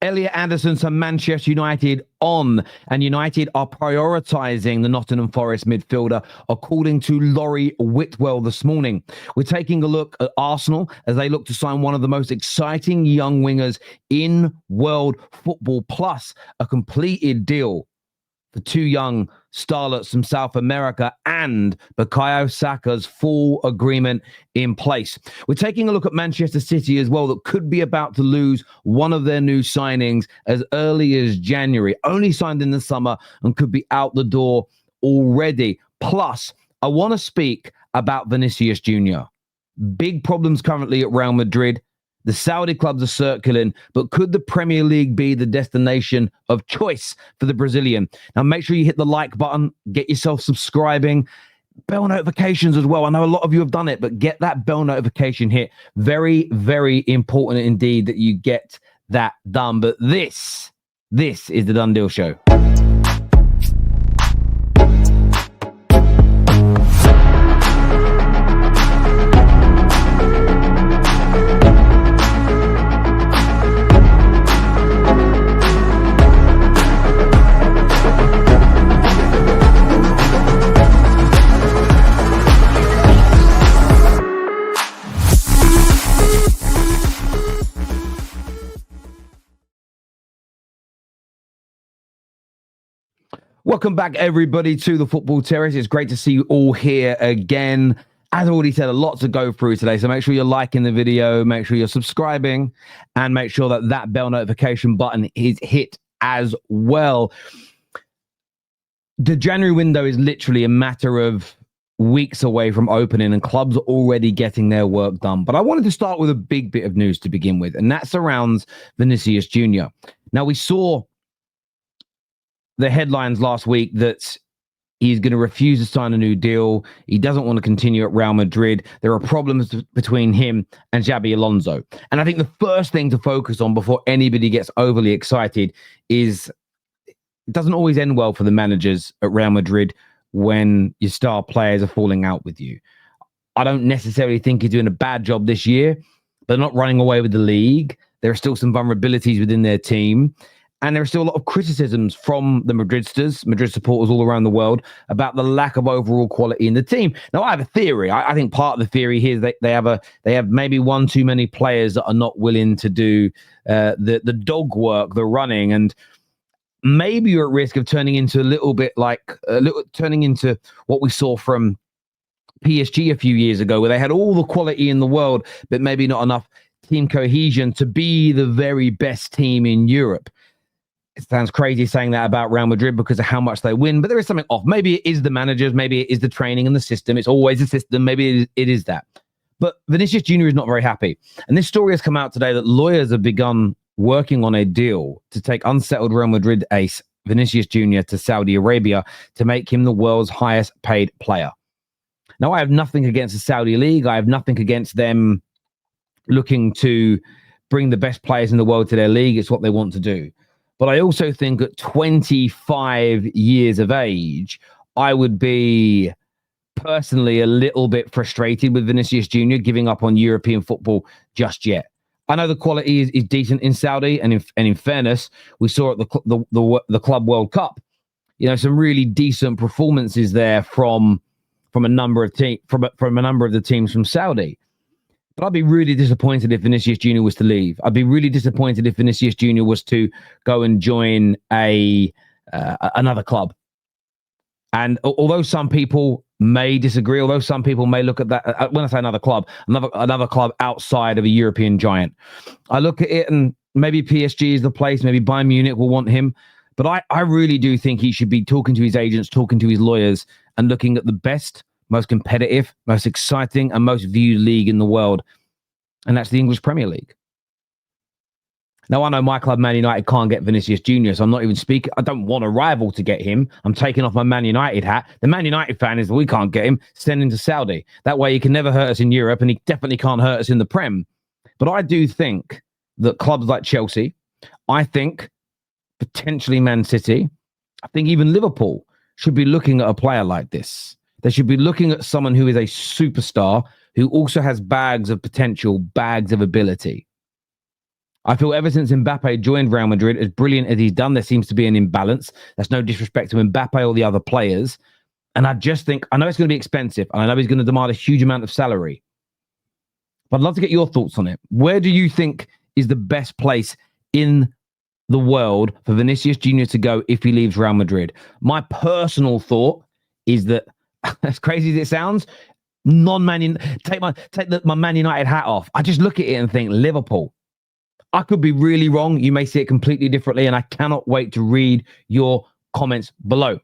Elliot Anderson to Manchester United on, and United are prioritising the Nottingham Forest midfielder, according to Laurie Whitwell this morning. We're taking a look at Arsenal as they look to sign one of the most exciting young wingers in world football, plus a completed deal for two young starlets from South America and Bukayo Saka's full agreement in place. We're taking a look at Manchester City as well, that could be about to lose one of their new signings as early as January, only signed in the summer and could be out the door already. Plus, I want to speak about Vinícius Júnior. Big problems currently at Real Madrid. The Saudi clubs are circling, but could the Premier League be the destination of choice for the Brazilian? Now, make sure you hit the like button, get yourself subscribing, bell notifications as well. I know a lot of you have done it, but get that bell notification hit. Very, very important indeed that you get that done. But this is the Done Deal Show. Welcome back, everybody, to the Football Terrace. It's great to see you all here again. As I already said, a lot to go through today, so make sure you're liking the video, make sure you're subscribing, and make sure that that bell notification button is hit as well. The January window is literally a matter of weeks away from opening, and clubs are already getting their work done. But I wanted to start with a big bit of news to begin with, and that surrounds Vinícius Júnior. Now, we saw the headlines last week that he's going to refuse to sign a new deal. He doesn't want to continue at Real Madrid. There are problems between him and Xabi Alonso. And I think the first thing to focus on before anybody gets overly excited is it doesn't always end well for the managers at Real Madrid when your star players are falling out with you. I don't necessarily think he's doing a bad job this year, but they're not running away with the league. There are still some vulnerabilities within their team. And there are still a lot of criticisms from the Madrid supporters all around the world about the lack of overall quality in the team. Now, I have a theory. I think part of the theory here is that they have maybe one too many players that are not willing to do the dog work, the running, and maybe you're at risk of turning into turning into what we saw from PSG a few years ago, where they had all the quality in the world, but maybe not enough team cohesion to be the very best team in Europe. It sounds crazy saying that about Real Madrid because of how much they win, but there is something off. Maybe it is the managers, maybe it is the training and the system. It's always the system. Maybe it is that. But Vinícius Júnior is not very happy. And this story has come out today that lawyers have begun working on a deal to take unsettled Real Madrid ace Vinícius Júnior to Saudi Arabia to make him the world's highest paid player. Now, I have nothing against the Saudi League. I have nothing against them looking to bring the best players in the world to their league. It's what they want to do. But I also think at 25 years of age, I would be personally a little bit frustrated with Vinícius Júnior giving up on European football just yet. I know the quality is decent in Saudi, and in fairness, we saw at the Club World Cup, some really decent performances there from a number of from a number of the teams from Saudi. But I'd be really disappointed if Vinícius Júnior was to leave. I'd be really disappointed if Vinícius Júnior was to go and join another club. And although some people may disagree, although some people may look at that, when I say another club outside of a European giant, I look at it and maybe PSG is the place, maybe Bayern Munich will want him. But I really do think he should be talking to his agents, talking to his lawyers, and looking at the best, most competitive, most exciting, and most viewed league in the world. And that's the English Premier League. Now, I know my club, Man United, can't get Vinícius Júnior, so I'm not even speaking. I don't want a rival to get him. I'm taking off my Man United hat. The Man United fan is, we can't get him, send him to Saudi. That way he can never hurt us in Europe, and he definitely can't hurt us in the Prem. But I do think that clubs like Chelsea, I think potentially Man City, I think even Liverpool should be looking at a player like this. They should be looking at someone who is a superstar, who also has bags of potential, bags of ability. I feel ever since Mbappe joined Real Madrid, as brilliant as he's done, there seems to be an imbalance. That's no disrespect to Mbappe or the other players. And I just think, I know it's going to be expensive, and I know he's going to demand a huge amount of salary. But I'd love to get your thoughts on it. Where do you think is the best place in the world for Vinícius Júnior to go if he leaves Real Madrid? My personal thought is that, as crazy as it sounds, take my Man United hat off. I just look at it and think Liverpool. I could be really wrong. You may see it completely differently, and I cannot wait to read your comments below.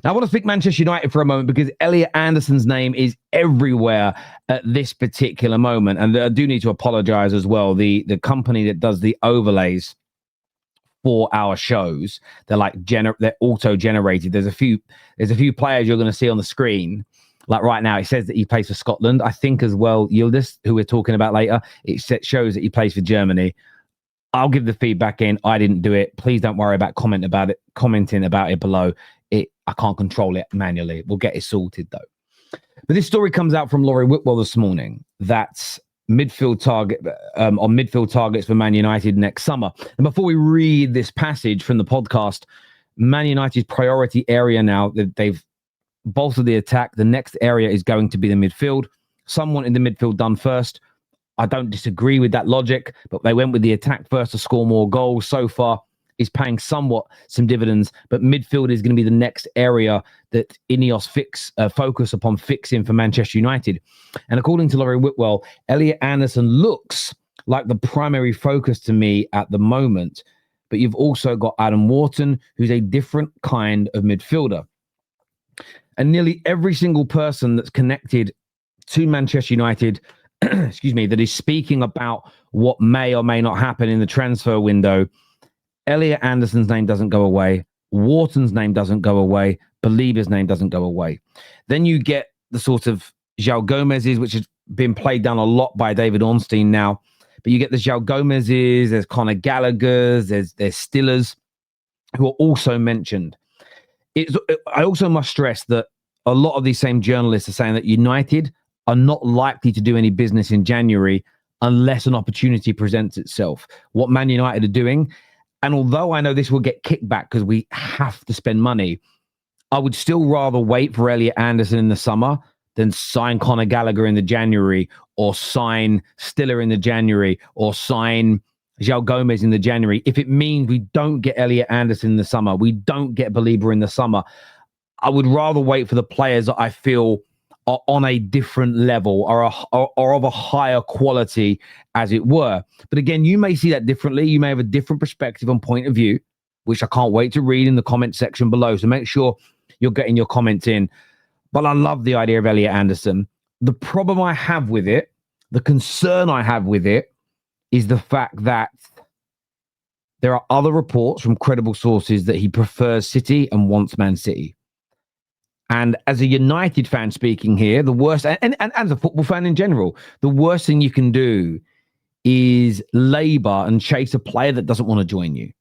Now, I want to speak Manchester United for a moment because Elliot Anderson's name is everywhere at this particular moment. And I do need to apologize as well. The company that does the overlays for our shows, they're auto-generated. There's a few players you're going to see on the screen. Like right now, it says that he plays for Scotland. I think as well, Yildiz, who we're talking about later, it shows that he plays for Germany. I'll give the feedback in. I didn't do it. Please don't worry about commenting about it below. I can't control it manually. We'll get it sorted though. But this story comes out from Laurie Whitwell this morning. That's midfield target on midfield targets for Man United next summer. And before we read this passage from the podcast, Man United's priority area now that they've bolstered the attack. The next area is going to be the midfield. Someone in the midfield done first. I don't disagree with that logic, but they went with the attack first to score more goals. So far, is paying some dividends, but midfield is going to be the next area that Ineos focus upon fixing for Manchester United. And according to Laurie Whitwell, Elliot Anderson looks like the primary focus to me at the moment, but you've also got Adam Wharton, who's a different kind of midfielder. And nearly every single person that's connected to Manchester United, that is speaking about what may or may not happen in the transfer window, Elliot Anderson's name doesn't go away. Wharton's name doesn't go away. Belieber's name doesn't go away. Then you get the sort of João Gomez's, which has been played down a lot by David Ornstein now. But you get the João Gomez's, there's Conor Gallagher's, there's Stillers, who are also mentioned. I also must stress that a lot of these same journalists are saying that United are not likely to do any business in January unless an opportunity presents itself. What Man United are doing, and although I know this will get kicked back because we have to spend money, I would still rather wait for Elliot Anderson in the summer than sign Conor Gallagher in the January, or sign Stiller in the January, or sign João Gomez in the January. If it means we don't get Elliot Anderson in the summer, we don't get Belieber in the summer, I would rather wait for the players that I feel are on a different level or of a higher quality, as it were. But again, you may see that differently. You may have a different perspective and point of view, which I can't wait to read in the comment section below. So make sure you're getting your comments in. But I love the idea of Elliot Anderson. The problem I have with it, the concern I have with it, is the fact that there are other reports from credible sources that he prefers City and wants Man City. And as a United fan speaking here, the worst, and as a football fan in general, the worst thing you can do is labour and chase a player that doesn't want to join you.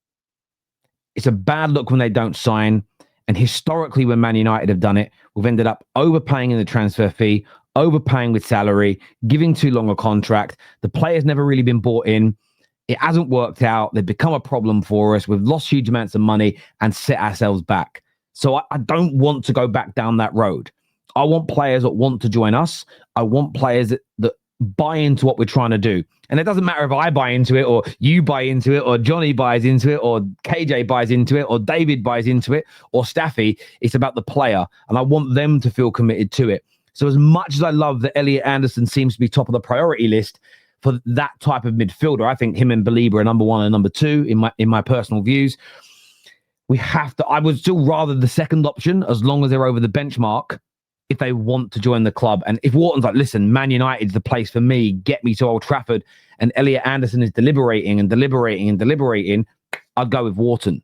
It's a bad look when they don't sign. And historically, when Man United have done it, we've ended up overpaying in the transfer fee, overpaying with salary, giving too long a contract. The player's never really been bought in. It hasn't worked out. They've become a problem for us. We've lost huge amounts of money and set ourselves back. So I don't want to go back down that road. I want players that want to join us. I want players that buy into what we're trying to do. And it doesn't matter if I buy into it, or you buy into it, or Johnny buys into it, or KJ buys into it, or David buys into it, or Staffy. It's about the player. And I want them to feel committed to it. So as much as I love that Elliot Anderson seems to be top of the priority list for that type of midfielder, I think him and Belieber are number one and number two in my personal views. We have to, I would still rather the second option, as long as they're over the benchmark, if they want to join the club. And if Wharton's like, listen, Man United's the place for me, get me to Old Trafford, and Elliot Anderson is deliberating, I'd go with Wharton,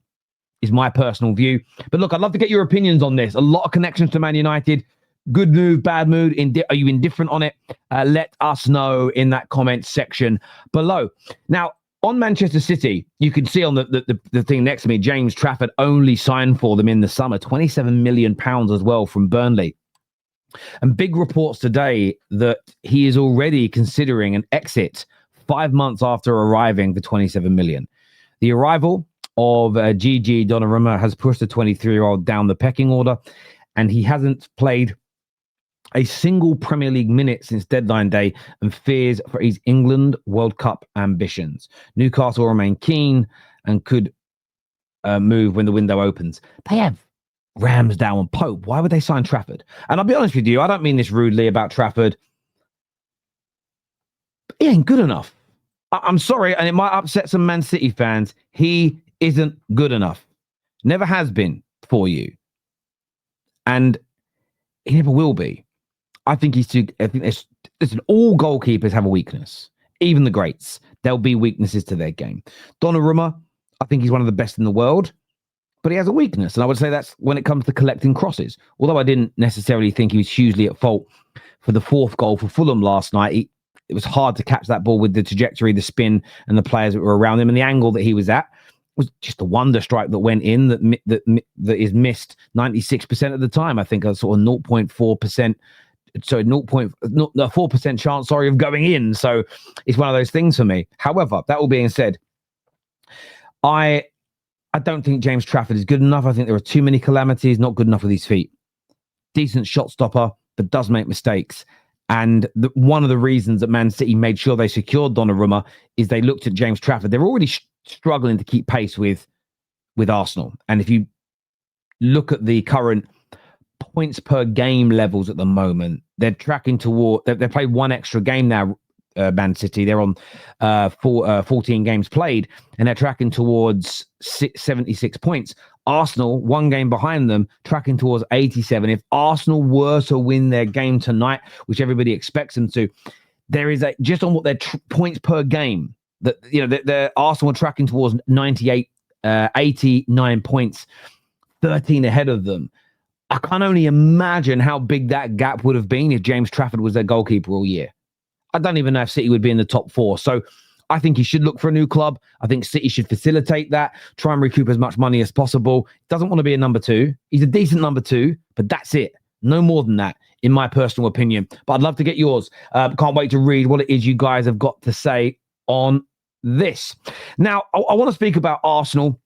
is my personal view. But look, I'd love to get your opinions on this. A lot of connections to Man United. Good move, bad mood. Are you indifferent on it? Let us know in that comment section below. Now, on Manchester City, you can see on the thing next to me, James Trafford only signed for them in the summer, £27 million as well from Burnley. And big reports today that he is already considering an exit 5 months after arriving for 27 million. The arrival of Gigi Donnarumma has pushed the 23-year-old down the pecking order, and he hasn't played a single Premier League minute since deadline day and fears for his England World Cup ambitions. Newcastle remain keen and could move when the window opens. They have Ramsdale and Pope. Why would they sign Trafford? And I'll be honest with you, I don't mean this rudely about Trafford. He ain't good enough. I'm sorry, and it might upset some Man City fans. He isn't good enough. Never has been for you. And he never will be. I think he's too. I think listen, all goalkeepers have a weakness. Even the greats. There'll be weaknesses to their game. Donnarumma, I think he's one of the best in the world, but he has a weakness. And I would say that's when it comes to collecting crosses. Although I didn't necessarily think he was hugely at fault for the fourth goal for Fulham last night. It was hard to catch that ball with the trajectory, the spin, and the players that were around him. And the angle that he was at was just a wonder strike that went in that is missed 96% of the time. I think a sort of 0.4%. So 4% chance, of going in. So it's one of those things for me. However, that all being said, I don't think James Trafford is good enough. I think there are too many calamities, not good enough with his feet. Decent shot stopper, but does make mistakes. And one of the reasons that Man City made sure they secured Donnarumma is they looked at James Trafford. They're already struggling to keep pace with Arsenal. And if you look at the current points per game levels at the moment, they're tracking toward, they've played one extra game now, Man City. They're on 14 games played, and they're tracking towards 76 points. Arsenal, one game behind them, tracking towards 87. If Arsenal were to win their game tonight, which everybody expects them to, there is a, just on what their points per game, that the Arsenal are tracking towards 98, 89 points, 13 ahead of them. I can only imagine how big that gap would have been if James Trafford was their goalkeeper all year. I don't even know if City would be in the top four. So I think he should look for a new club. I think City should facilitate that, try and recoup as much money as possible. Doesn't want to be a number two. He's a decent number two, but that's it. No more than that, in my personal opinion. But I'd love to get yours. Can't wait to read what it is you guys have got to say on this. Now, I want to speak about Arsenal.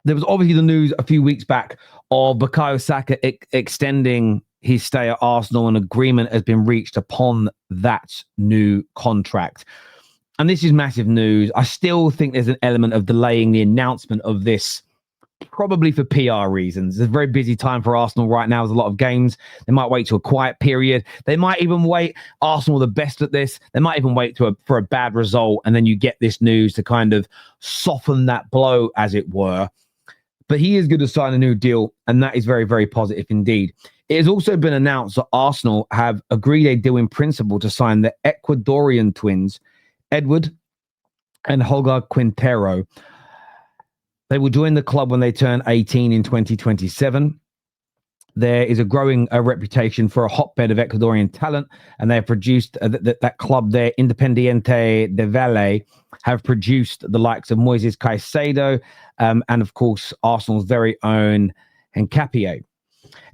There was obviously the news a few weeks back of Bukayo Saka extending his stay at Arsenal. An agreement has been reached upon that new contract. And this is massive news. I still think there's an element of delaying the announcement of this, probably for PR reasons. It's a very busy time for Arsenal right now. There's a lot of games. They might wait to a quiet period. They might even wait. Arsenal are the best at this. They might even wait for a bad result, and then you get this news to kind of soften that blow, as it were. But he is going to sign a new deal, and that is very, very positive indeed. It has also been announced that Arsenal have agreed a deal in principle to sign the Ecuadorian twins, Edwin and Holger Quintero. They will join the club when they turn 18 in 2027. There is a growing reputation for a hotbed of Ecuadorian talent, and they have produced that club there, Independiente del Valle, have produced the likes of Moises Caicedo and, of course, Arsenal's very own Hincapié.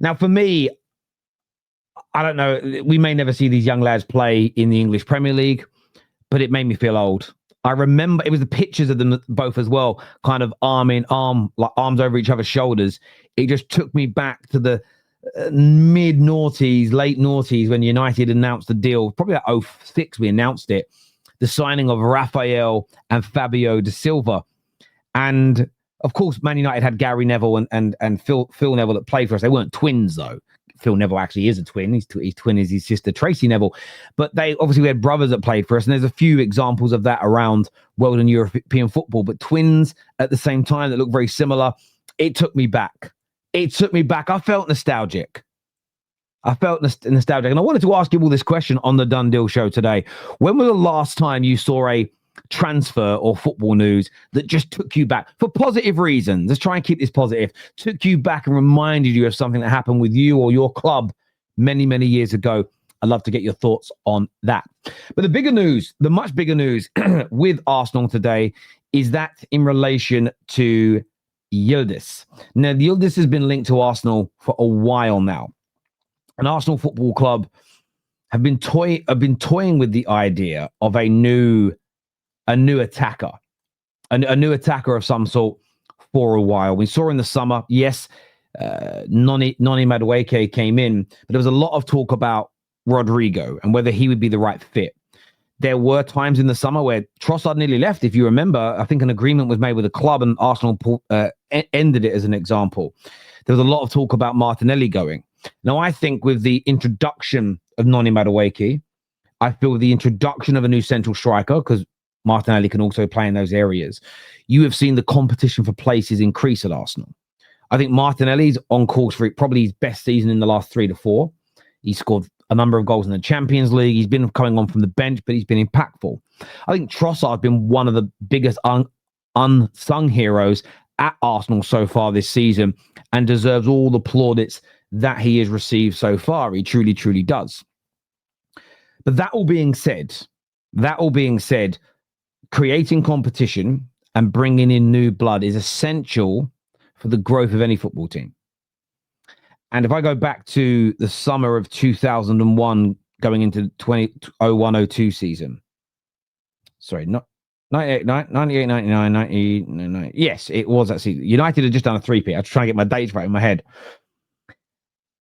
Now, for me, I don't know, we may never see these young lads play in the English Premier League, but it made me feel old. I remember it was the pictures of them both as well, kind of arm in arm, like arms over each other's shoulders. It just took me back to the mid-noughties, late noughties, when United announced the deal. Probably at 2006 we announced it. The signing of Rafael and Fabio da Silva. And, of course, Man United had Gary Neville and Phil Neville that played for us. They weren't twins, though. Phil Neville actually is a twin. His twin is his sister, Tracy Neville. But we had brothers that played for us, and there's a few examples of that around world and European football. But twins at the same time that look very similar. It took me back. I felt nostalgic. And I wanted to ask you all this question on the Done Deal show today. When was the last time you saw a transfer or football news that just took you back for positive reasons? Let's try and keep this positive. Took you back and reminded you of something that happened with you or your club many, many years ago. I'd love to get your thoughts on that. But the bigger news, the much bigger news with Arsenal today is that in relation to Yildiz. Now, Yildiz has been linked to Arsenal for a while now. An Arsenal Football Club have been toying with the idea of a new a new attacker, a new attacker of some sort for a while. We saw in the summer, yes, Noni Madueke came in, but there was a lot of talk about Rodrigo and whether he would be the right fit. There were times in the summer where Trossard nearly left. If you remember, I think an agreement was made with the club and Arsenal ended it as an example. There was a lot of talk about Martinelli going. Now, I think with the introduction of Noni Madueke, I feel the introduction of a new central striker, because Martinelli can also play in those areas, you have seen the competition for places increase at Arsenal. I think Martinelli's on course for probably his best season in the last 3 to 4. He scored a number of goals in the Champions League. He's been coming on from the bench, but he's been impactful. I think Trossard has been one of the biggest unsung heroes at Arsenal so far this season and deserves all the plaudits that he has received so far. He truly, truly does. But that all being said, creating competition and bringing in new blood is essential for the growth of any football team. And if I go back to the summer of 2001, going into 2001-02 season, sorry, not 98, 99, 90. Yes, it was that season. United had just done a 3-peat. I was trying to get my dates right in my head.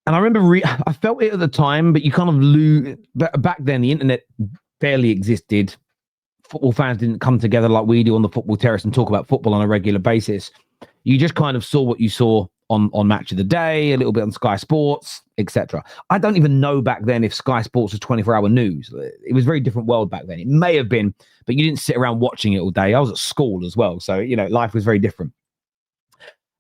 And I remember I felt it at the time, but you kind of lose. Back then, the internet barely existed. Football fans didn't come together like we do on the football terrace and talk about football on a regular basis. You just kind of saw what you saw on Match of the Day, a little bit on Sky Sports, etc. I don't even know back then if Sky Sports was 24-hour news. It was a very different world back then. It may have been, but you didn't sit around watching it all day. I was at school as well, so life was very different.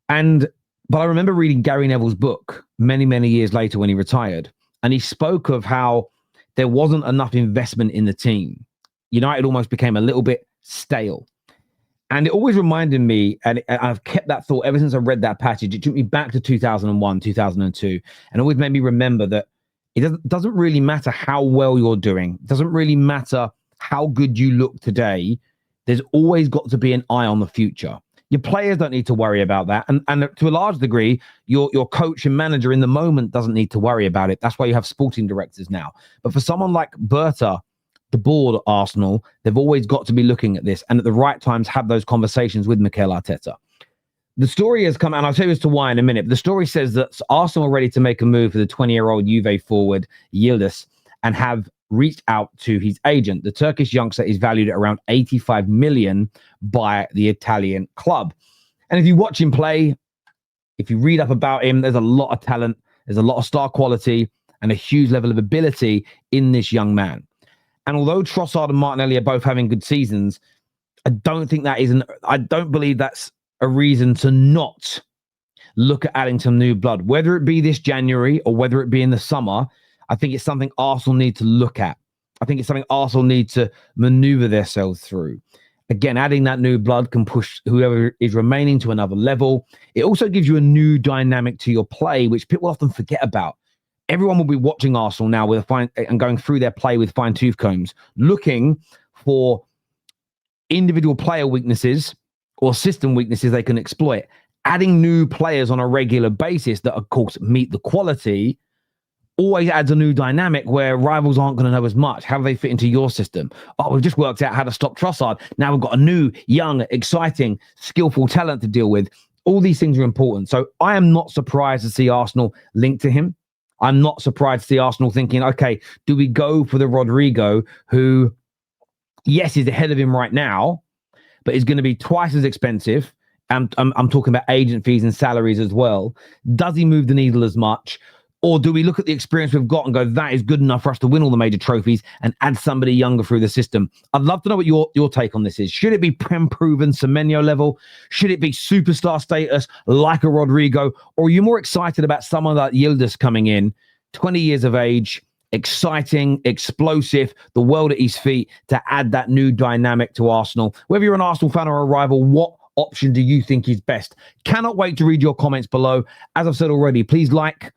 But I remember reading Gary Neville's book many, many years later when he retired, and he spoke of how there wasn't enough investment in the team. United almost became a little bit stale. And it always reminded me, and I've kept that thought ever since I read that passage. It took me back to 2001, 2002, and always made me remember that it doesn't really matter how well you're doing. It doesn't really matter how good you look today. There's always got to be an eye on the future. Your players don't need to worry about that. And to a large degree, your coach and manager in the moment doesn't need to worry about it. That's why you have sporting directors now. But for someone like Berta, the board at Arsenal, they've always got to be looking at this and at the right times have those conversations with Mikel Arteta. The story has come, and I'll tell you as to why in a minute. But the story says that Arsenal are ready to make a move for the 20-year-old Juve forward, Yildiz, and have reached out to his agent. The Turkish youngster is valued at around 85 million by the Italian club. And if you watch him play, if you read up about him, there's a lot of talent, there's a lot of star quality, and a huge level of ability in this young man. And although Trossard and Martinelli are both having good seasons, I don't believe that's a reason to not look at adding some new blood, whether it be this January or whether it be in the summer. I think it's something Arsenal need to look at. I think it's something Arsenal need to maneuver themselves through. Again, adding that new blood can push whoever is remaining to another level. It also gives you a new dynamic to your play, which people often forget about. Everyone will be watching Arsenal now and going through their play with fine-tooth combs, looking for individual player weaknesses or system weaknesses they can exploit. Adding new players on a regular basis that, of course, meet the quality always adds a new dynamic where rivals aren't going to know as much. How do they fit into your system? Oh, we've just worked out how to stop Trossard. Now we've got a new, young, exciting, skillful talent to deal with. All these things are important. So I am not surprised to see Arsenal linked to him. I'm not surprised to see Arsenal thinking, okay, do we go for the Rodrigo who, yes, is ahead of him right now, but is going to be twice as expensive? I'm talking about agent fees and salaries as well. Does he move the needle as much? Or do we look at the experience we've got and go, that is good enough for us to win all the major trophies and add somebody younger through the system? I'd love to know what your take on this is. Should it be proven Semenyo level? Should it be superstar status like a Rodrigo? Or are you more excited about someone like Yildiz coming in, 20 years of age, exciting, explosive, the world at his feet, to add that new dynamic to Arsenal? Whether you're an Arsenal fan or a rival, what option do you think is best? Cannot wait to read your comments below. As I've said already, please like,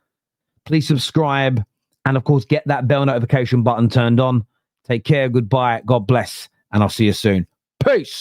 please subscribe, and of course, get that bell notification button turned on. Take care, goodbye, God bless, and I'll see you soon. Peace.